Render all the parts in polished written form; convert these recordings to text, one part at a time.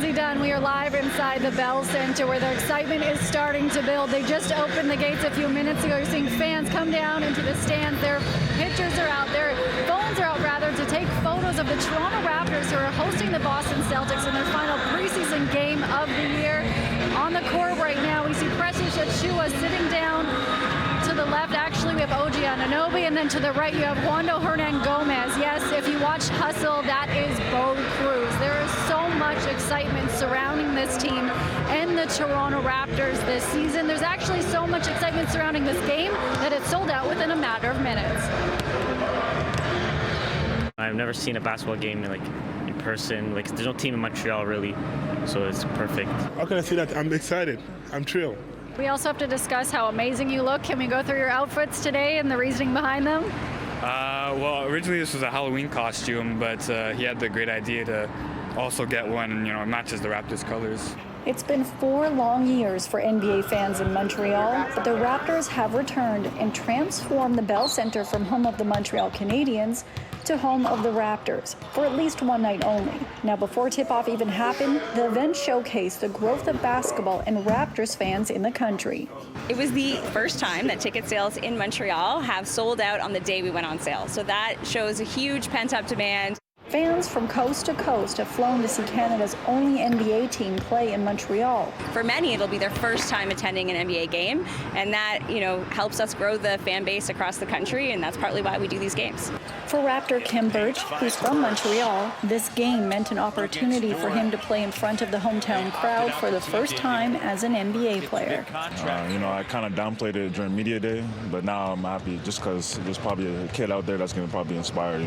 Lindsay Dunn. We are live inside the Bell Center where the excitement is starting to build. They just opened the gates a few minutes ago. You're seeing fans come down into the stands. Their pictures are out, their phones are out rather, to take photos of the Toronto Raptors who are hosting the Boston Celtics in their final preseason game of the year. On the court right now, we see Precious Achiuwa sitting down. To the left, actually, we have OG Anunoby, and then to the right, you have Wando Hernan-Gomez. Yes, if you watch Hustle, that is Bo Cruz. There is so much excitement surrounding this team and the Toronto Raptors this season. There's actually so much excitement surrounding this game that it sold out within a matter of minutes. I've never seen a basketball game in person. There's no team in Montreal really, so it's perfect. How can I say that? I'm excited. I'm thrilled. We also have to discuss how amazing you look. Can we go through your outfits today and the reasoning behind them? Well, originally this was a Halloween costume, but he had the great idea to also get one, it matches the Raptors colors. It's been 4 long years for NBA fans in Montreal, but the Raptors have returned and transformed the Bell Center from home of the Montreal Canadiens to home of the Raptors for at least one night only. Now, before tip-off even happened, the event showcased the growth of basketball and Raptors fans in the country. It was the first time that ticket sales in Montreal have sold out on the day we went on sale. So that shows a huge pent-up demand. Fans from coast to coast have flown to see Canada's only NBA team play in Montreal. For many, it'll be their first time attending an NBA game, and that, helps us grow the fan base across the country, and that's partly why we do these games. For Raptor Kim Birch, who's from Montreal, this game meant an opportunity for him to play in front of the hometown crowd for the first time as an NBA player. I kind of downplayed it during media day, but now I'm happy just because there's probably a kid out there that's going to probably be inspired,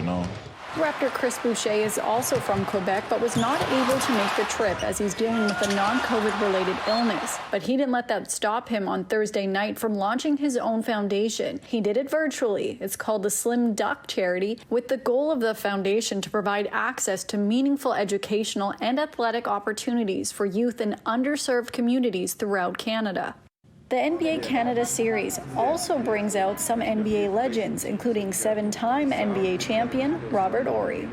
Raptor Chris Boucher is also from Quebec, but was not able to make the trip as he's dealing with a non-COVID-related illness. But he didn't let that stop him on Thursday night from launching his own foundation. He did it virtually. It's called the Slim Duck Charity, with the goal of the foundation to provide access to meaningful educational and athletic opportunities for youth in underserved communities throughout Canada. The NBA Canada Series also brings out some NBA legends, including 7-time NBA champion Robert Horry.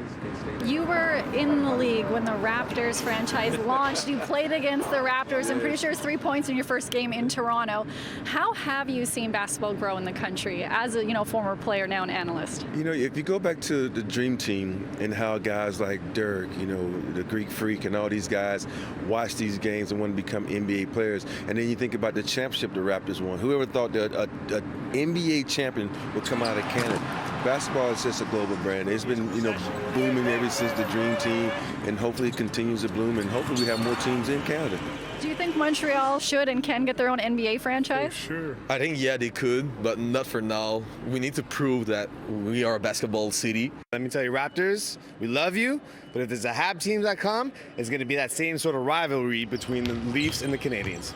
You were in the league when the Raptors franchise launched. You played against the Raptors. I'm pretty sure it's 3 points in your first game in Toronto. How have you seen basketball grow in the country as a former player, now an analyst? If you go back to the Dream Team and how guys like Dirk, the Greek Freak and all these guys watch these games and want to become NBA players, and then you think about the championship the Raptors won. Whoever thought that an NBA champion would come out of Canada? Basketball is just a global brand. It's been, booming ever since the Dream Team, and hopefully it continues to bloom, and hopefully we have more teams in Canada. Do you think Montreal should and can get their own NBA franchise? Sure. I think, yeah, they could, but not for now. We need to prove that we are a basketball city. Let me tell you, Raptors, we love you, but if there's a Hab team that come, it's going to be that same sort of rivalry between the Leafs and the Canadiens.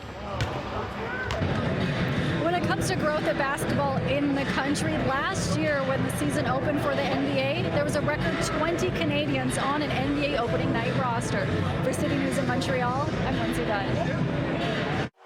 When it comes to growth of basketball in the country, last year when the season opened for the NBA, there was a record 20 Canadians on an NBA opening night roster. For City News in Montreal, I'm Lindsay Dunn.